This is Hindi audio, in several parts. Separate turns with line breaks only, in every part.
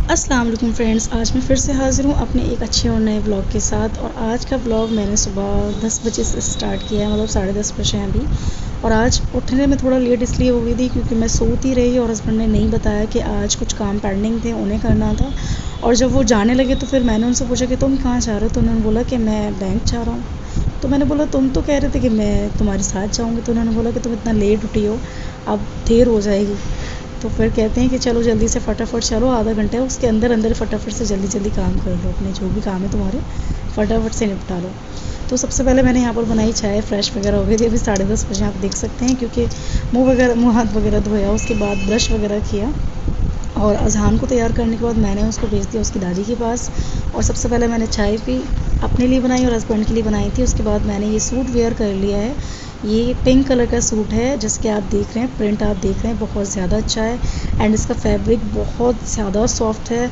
अस्सलाम वालेकुम फ्रेंड्स, आज मैं फिर से हाज़िर हूँ अपने एक अच्छे और नए ब्लॉग के साथ। और आज का ब्लॉग मैंने सुबह 10 बजे से स्टार्ट किया है, मतलब 10:30 बजे हैं अभी। और आज उठने में थोड़ा लेट इसलिए हो गई थी क्योंकि मैं सोती रही और हस्बैंड ने नहीं बताया कि आज कुछ काम पेंडिंग थे, उन्हें करना था। और जब वो जाने लगे तो फिर मैंने उनसे पूछा कि तुम कहाँ जा रहे हो, तो उन्होंने बोला कि मैं बैंक जा रहा हूँ। तो मैंने बोला तुम तो कह रहे थे कि मैं तुम्हारे साथ जाऊँगी। तो उन्होंने बोला कि तुम इतना लेट उठी हो, अब देर हो जाएगी। तो फिर कहते हैं कि चलो जल्दी से फटाफट चलो, आधा घंटा है उसके अंदर अंदर फटाफट से जल्दी जल्दी काम कर लो, अपने जो भी काम है तुम्हारे फटाफट से निपटा लो। तो सबसे पहले मैंने यहाँ पर बनाई चाय, फ्रेश वगैरह हो गई थी, अभी 10:30 बजे आप देख सकते हैं, क्योंकि मुँह हाथ वगैरह धोया, उसके बाद ब्रश वगैरह किया। और अजहान को तैयार करने के बाद मैंने उसको भेज दिया उसकी दादी के पास। और सबसे पहले मैंने चाय पी, अपने लिए बनाई और हस्बैंड के लिए बनाई थी। उसके बाद मैंने ये सूट वेयर कर लिया है। ये पिंक कलर का सूट है, जिसके आप देख रहे हैं प्रिंट, आप देख रहे हैं बहुत ज़्यादा अच्छा है। एंड इसका फैब्रिक बहुत ज़्यादा सॉफ्ट है।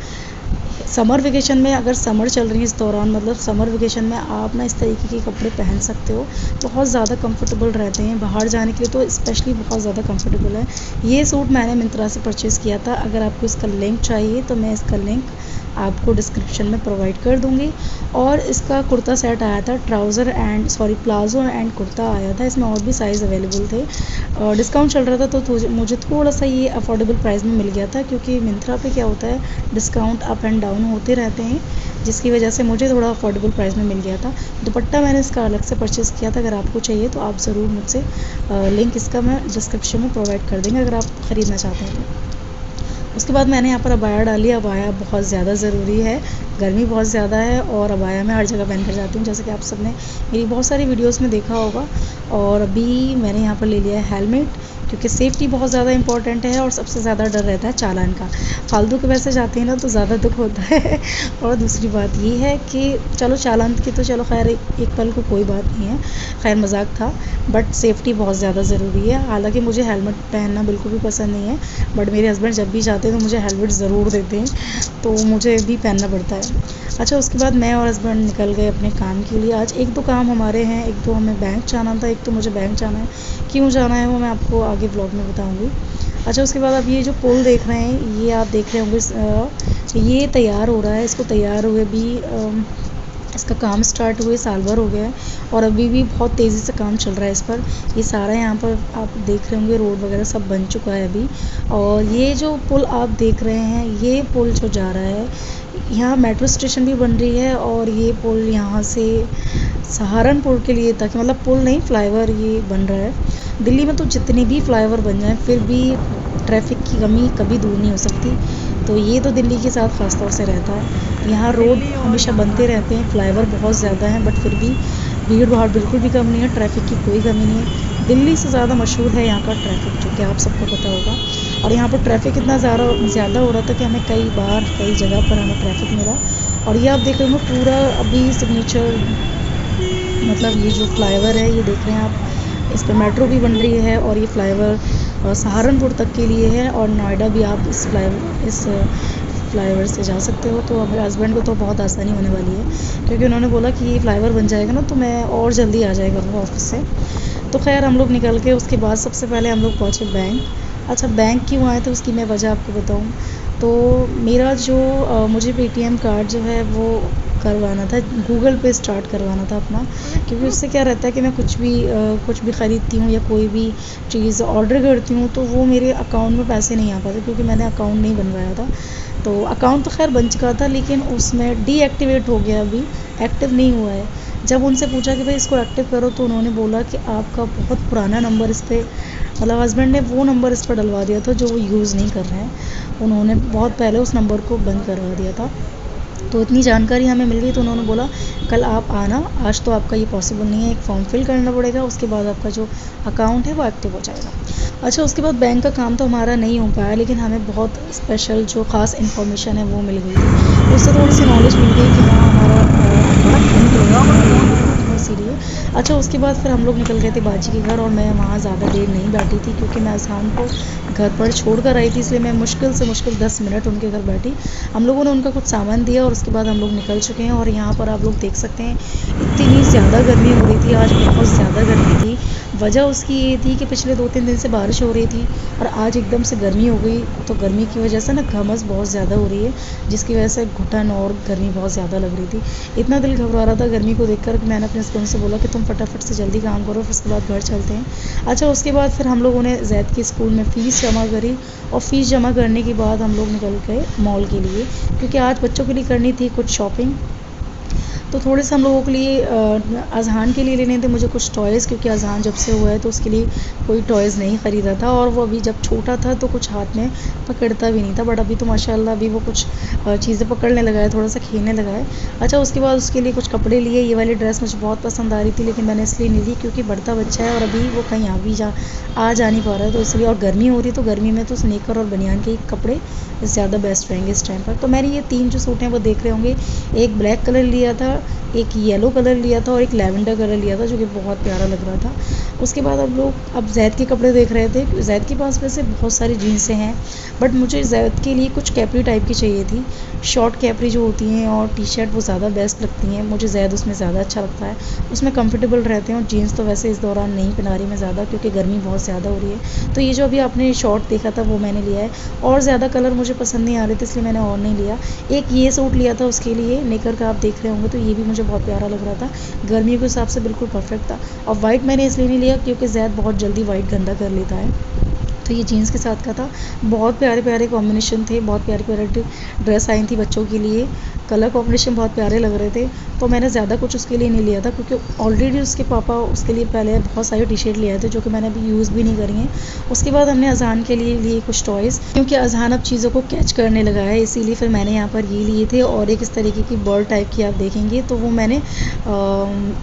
समर वेकेशन में, अगर समर चल रही है इस दौरान, मतलब समर वेकेशन में आप ना इस तरीके के कपड़े पहन सकते हो, बहुत ज़्यादा कंफर्टेबल रहते हैं। बाहर जाने के लिए तो स्पेशली बहुत ज़्यादा कंफर्टेबल है। ये सूट मैंने मिंत्रा से परचेज़ किया था। अगर आपको इसका लिंक चाहिए तो मैं इसका लिंक आपको डिस्क्रिप्शन में प्रोवाइड कर दूँगी। और इसका कुर्ता सेट आया था, trouser and palazzo and kurta आया था। इसमें और भी साइज़ अवेलेबल थे। डिस्काउंट चल रहा था तो मुझे थोड़ा सा ये अफोर्डेबल प्राइस में मिल गया था, क्योंकि मिंत्रा पे क्या होता है, डिस्काउंट अप एंड डाउन होते रहते हैं, जिसकी वजह से मुझे थोड़ा अफोर्डेबल प्राइस में मिल गया था। दुपट्टा मैंने इसका अलग से परचेज़ किया था। अगर आपको चाहिए तो आप ज़रूर मुझसे लिंक इसका मैं डिस्क्रिप्शन में प्रोवाइड कर देंगे, अगर आप ख़रीदना चाहते हैं तो। उसके बाद मैंने यहाँ पर अबाया डाली। अबाया बहुत ज़्यादा ज़रूरी है, गर्मी बहुत ज़्यादा है और अबाया मैं हर जगह पहन कर जाती हूँ, जैसे कि आप सबने मेरी बहुत सारी वीडियोस में देखा होगा। और अभी मैंने यहाँ पर ले लिया है हेलमेट, क्योंकि सेफ़्टी बहुत ज़्यादा इंपॉर्टेंट है और सबसे ज़्यादा डर रहता है चालान का। फालतू के पैसे जाते हैं ना तो ज़्यादा दुख होता है। और दूसरी बात ये है कि चलो चालान की तो चलो खैर एक पल को कोई बात नहीं है, खैर मजाक था, बट सेफ़्टी बहुत ज़्यादा ज़रूरी है। हालांकि मुझे हेलमेट पहनना बिल्कुल भी पसंद नहीं है, बट मेरे हस्बैंड जब भी जाते हैं तो मुझे हेलमेट ज़रूर देते हैं, तो मुझे भी पहनना पड़ता है। अच्छा, उसके बाद मैं और हस्बैंड निकल गए अपने काम के लिए। आज एक दो काम हमारे हैं, एक तो हमें बैंक जाना था, एक तो मुझे बैंक जाना है। क्यों जाना है वो मैं आपको आगे ब्लॉग में बताऊंगी। अच्छा, उसके बाद अब ये जो पुल देख रहे हैं, ये आप देख रहे होंगे, ये तैयार हो रहा है। इसको तैयार हुए भी इसका काम स्टार्ट हुए साल भर हो गया है और अभी भी बहुत तेज़ी से काम चल रहा है इस पर। ये सारा यहाँ पर आप देख रहे होंगे, रोड वगैरह सब बन चुका है अभी। और ये जो पुल आप देख रहे हैं, ये पुल जो जा रहा है, यहाँ मेट्रो स्टेशन भी बन रही है। और ये पुल यहाँ से सहारनपुर के लिए तक, मतलब पुल नहीं, फ्लाईओवर ये बन रहा है। दिल्ली में तो जितने भी फ्लाईओवर बन जाएं फिर भी ट्रैफिक की कमी कभी दूर नहीं हो सकती, तो ये तो दिल्ली के साथ ख़ास तौर से रहता है। यहाँ रोड हमेशा बनते रहते हैं, फ्लाईओवर बहुत ज़्यादा हैं, बट फिर भी भीड़ भाड़ बिल्कुल भी कम नहीं है, ट्रैफिक की कोई कमी नहीं है। दिल्ली से ज़्यादा मशहूर है यहाँ का ट्रैफिक, जो कि आप सबको पता होगा। और यहाँ पर ट्रैफिक इतना ज़्यादा हो रहा था कि हमें कई जगह पर हमें ट्रैफिक मिला। और ये आप देख रहे हो पूरा अभी सिग्नेचर, मतलब ये जो फ्लाईओवर है, ये देख रहे हैं आप, इस पर मेट्रो भी बन रही है। और ये फ्लाईओवर सहारनपुर तक के लिए है, और नोएडा भी आप इस फ्लाईओवर से जा सकते हो। तो हमारे हस्बैंड को तो बहुत आसानी होने वाली है, क्योंकि उन्होंने बोला कि ये फ्लाईओवर बन जाएगा ना तो मैं और जल्दी आ जाएगा वो ऑफिस से। तो खैर हम लोग निकल के उसके बाद सबसे पहले हम लोग पहुँचे बैंक। अच्छा, बैंक क्यों आए थे उसकी मैं वजह आपको बताऊँ तो मेरा जो मुझे पेटीएम कार्ड जो है वो करवाना था, गूगल पे स्टार्ट करवाना था अपना, क्योंकि उससे क्या रहता है कि मैं कुछ भी ख़रीदती हूँ या कोई भी चीज़ ऑर्डर करती हूँ तो वो मेरे अकाउंट में पैसे नहीं आ पाते, क्योंकि मैंने अकाउंट नहीं बनवाया था। तो अकाउंट तो खैर बन चुका था, लेकिन उसमें डीएक्टिवेट हो गया, अभी एक्टिव नहीं हुआ है। जब उनसे पूछा कि भाई इसको एक्टिव करो तो उन्होंने बोला कि आपका बहुत पुराना नंबर इस पर, मतलब हस्बैंड ने वो नंबर इस पर डलवा दिया था जो वो यूज़ नहीं कर रहे हैं, उन्होंने बहुत पहले उस नंबर को बंद करवा दिया था। तो इतनी जानकारी हमें मिल गई, तो उन्होंने बोला कल आप आना, आज तो आपका ये पॉसिबल नहीं है, एक फॉर्म फिल करना पड़ेगा, उसके बाद आपका जो अकाउंट है वो एक्टिव हो जाएगा। अच्छा, उसके बाद बैंक का काम तो हमारा नहीं हो पाया, लेकिन हमें बहुत स्पेशल जो ख़ास इन्फॉर्मेशन है वो मिल गई थी, उससे थोड़ी सी नॉलेज मिल गई कि हाँ हमारा इसीलिए। अच्छा, उसके बाद फिर हम लोग निकल गए थे बाजी के घर, और मैं वहाँ ज़्यादा देर नहीं बैठी थी, क्योंकि मैं अजहान को घर पर छोड़ कर आई थी, इसलिए मैं मुश्किल से 10 मिनट उनके घर बैठी। हम लोगों ने उनका कुछ सामान दिया और उसके बाद हम लोग निकल चुके हैं। और यहाँ पर आप लोग देख सकते हैं इतनी ज़्यादा गर्मी हो रही थी आज, बहुत ज़्यादा गर्मी थी। वजह उसकी ये थी कि पिछले 2-3 दिन से बारिश हो रही थी और आज एकदम से गर्मी हो गई, तो गर्मी की वजह से ना घमस बहुत ज़्यादा हो रही है, जिसकी वजह से घुटन और गर्मी बहुत ज़्यादा लग रही थी। इतना दिल घबरा रहा था गर्मी को देखकर कि मैंने अपने हस्बैंड से बोला कि तुम फटाफट से जल्दी काम करो, फिर उसके बाद घर चलते हैं। अच्छा, उसके बाद फिर हम लोगों ने जैद के स्कूल में फ़ीस जमा करी और फ़ीस जमा करने के बाद हम लोग निकल गए मॉल के लिए, क्योंकि आज बच्चों के लिए करनी थी कुछ शॉपिंग। तो थोड़े से हम लोगों के लिए अज़हान के लिए लेने थे मुझे कुछ टॉयज़, क्योंकि अज़हान जब से हुआ है तो उसके लिए कोई टॉयज़ नहीं ख़रीदा था, और वो अभी जब छोटा था तो कुछ हाथ में पकड़ता भी नहीं था, बट अभी तो माशाल्लाह अभी वो कुछ चीज़ें पकड़ने लगा है, थोड़ा सा खेलने लगा है। अच्छा, उसके बाद उसके लिए कुछ कपड़े लिए। ये वाली ड्रेस मुझे बहुत पसंद आ रही थी, लेकिन मैंने इसलिए नहीं ली क्योंकि बढ़ता बच्चा है और अभी वो कहीं आ जा नहीं पा रहा है, तो इसलिए। और गर्मी हो रही, तो गर्मी में तो स्नीकर और बनियान के कपड़े ज़्यादा बेस्ट रहेंगे इस टाइम पर। तो मैंने ये 3 जो सूट हैं वो देख रहे होंगे, एक ब्लैक कलर लिया था, एक येलो कलर लिया था और एक लैवेंडर कलर लिया था, जो कि बहुत प्यारा लग रहा था। उसके बाद अब जैद के कपड़े देख रहे थे। जैद के पास वैसे बहुत सारी जीन्सें हैं, बट मुझे जैद के लिए कुछ कैपरी टाइप की चाहिए थी, शॉर्ट कैपरी जो होती हैं, और टी शर्ट वो ज़्यादा बेस्ट लगती हैं मुझे। जैद उसमें ज़्यादा अच्छा लगता है, उसमें कंफर्टेबल रहते हैं। और जीन्स तो वैसे इस दौरान नहीं पहना रही मैं ज़्यादा, क्योंकि गर्मी बहुत ज़्यादा हो रही है। तो ये जो अभी आपने शॉर्ट देखा था वो मैंने लिया है, और ज़्यादा कलर मुझे पसंद नहीं आ रहे थे, इसलिए मैंने और नहीं लिया। एक ये सूट लिया था उसके लिए, नेकर का, आप देख रहे होंगे, तो ये भी मुझे बहुत प्यारा लग रहा था, गर्मियों के हिसाब से बिल्कुल परफेक्ट था। और वाइट मैंने इसलिए नहीं लिया क्योंकि ज़ैद बहुत जल्दी वाइट गंदा कर लेता है। तो ये जीन्स के साथ का था। बहुत प्यारे प्यारे कॉम्बिनेशन थे, बहुत प्यारी प्यारी ड्रेस आई थी बच्चों के लिए, कलर कॉम्बिनेशन बहुत प्यारे लग रहे थे। तो मैंने ज़्यादा कुछ उसके लिए नहीं लिया था, क्योंकि ऑलरेडी उसके पापा उसके लिए पहले बहुत सारी टी शर्ट ले आए थे, जो कि मैंने अभी यूज़ भी नहीं करी हैं। उसके बाद हमने अज़हान के लिए कुछ टॉयज़, क्योंकि अज़हान अब चीज़ों को कैच करने लगा है, इसीलिए फिर मैंने यहाँ पर ये लिए थे। और एक इस तरीके की बर्ड टाइप की आप देखेंगे तो वो मैंने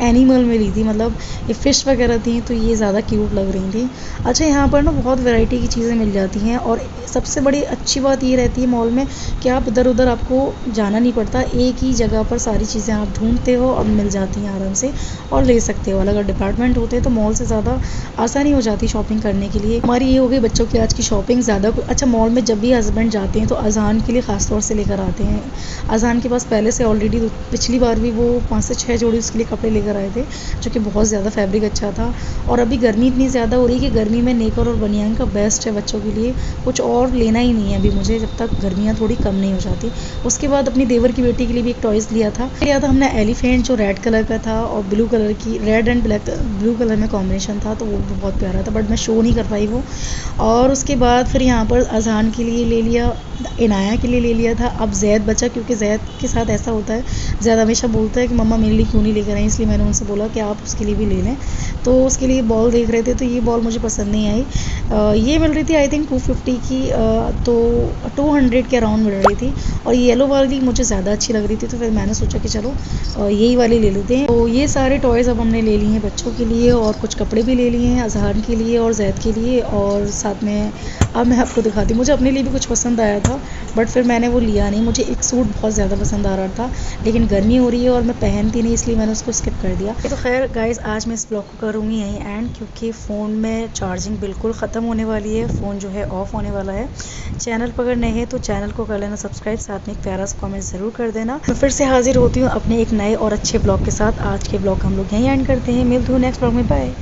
एनिमल में ली थी, मतलब ये फ़िश वगैरह थी, तो ये ज़्यादा क्यूट लग रही थी। अच्छा, यहाँ पर ना बहुत वैरायटी की चीज़ें मिल जाती हैं, और सबसे बड़ी अच्छी बात ये रहती है मॉल में कि आप इधर उधर आपको जाना नहीं पड़ता, एक ही जगह पर सारी चीज़ें आप ढूंढते हो और मिल जाती हैं आराम से, और ले सकते हो। अलग अलग डिपार्टमेंट होते हैं तो मॉल से ज़्यादा आसानी हो जाती शॉपिंग करने के लिए। हमारी ये हो गई बच्चों की आज की शॉपिंग ज़्यादा। अच्छा, मॉल में जब भी हस्बैंड जाते हैं तो अज़हान के लिए ख़ास तौर से लेकर आते हैं। अज़हान के पास पहले से ऑलरेडी पिछली बार भी वो 5 से 6 जोड़ी उसके लिए कपड़े लेकर आए थे, जो कि बहुत ज़्यादा फैब्रिक अच्छा था। और अभी गर्मी इतनी ज़्यादा हो रही है कि गर्मी में नेकर और बनियान का बेस्ट है बच्चों के लिए, कुछ और लेना ही नहीं है अभी मुझे, जब तक गर्मियाँ थोड़ी कम नहीं हो जाती। उसके बाद अपनी देवर की बेटी के लिए भी एक टॉयज़ लिया था हमने एलिफेंट, जो रेड कलर का था और ब्लू कलर की, red and black blue colour में कॉम्बिनेशन था, तो वो भी बहुत प्यारा था, बट मैं शो नहीं कर पाई वो। और उसके बाद फिर यहाँ पर अज़हान के लिए ले लिया, इनाया के लिए ले लिया था। अब जैद बचा, क्योंकि जैद के साथ ऐसा होता है, जैद हमेशा बोलता है कि मम्मा मेरे लिए क्यों नहीं लेकर आई, इसलिए मैंने उनसे बोला कि आप उसके लिए भी ले लें। तो उसके लिए बॉल देख रहे थे, तो ये बॉल मुझे पसंद नहीं आई। ये मिल रही थी आई थिंक 250 की, तो 200 के अराउंड मिल रही थी, और ये येलो वाली मुझे ज़्यादा अच्छी लग रही थी, तो फिर मैंने सोचा कि चलो यही वाली ले लेते हैं। तो ये सारे टॉयज़ अब हमने ले लिए हैं बच्चों के लिए, और कुछ कपड़े भी ले लिए हैं अज़हान के लिए और जैद के लिए। और साथ में अब मैं आपको दिखाती हूँ, मुझे अपने लिए भी कुछ पसंद आया था, बट फिर मैंने वो लिया नहीं। मुझे एक सूट बहुत ज़्यादा पसंद आ रहा था, लेकिन गर्मी हो रही है और मैं पहनती नहीं, इसलिए मैंने उसको स्किप कर दिया। तो खैर गाइज़, आज मैं इस ब्लॉग को करूँगी यहीं एंड, क्योंकि फ़ोन में चार्जिंग बिल्कुल ख़त्म होने वाली है, फ़ोन जो है ऑफ़ होने वाला है। चैनल पर अगर नए हैं तो चैनल को कर लेना सब्सक्राइब, साथ में एक प्यारा सा कमेंट ज़रूर कर देना। मैं फिर से हाजिर होती हूँ अपने एक नए और अच्छे ब्लॉग के साथ। आज के ब्लॉग हम लोग यहीं एंड करते हैं, मिलते हैं नेक्स्ट ब्लॉग में, बाय।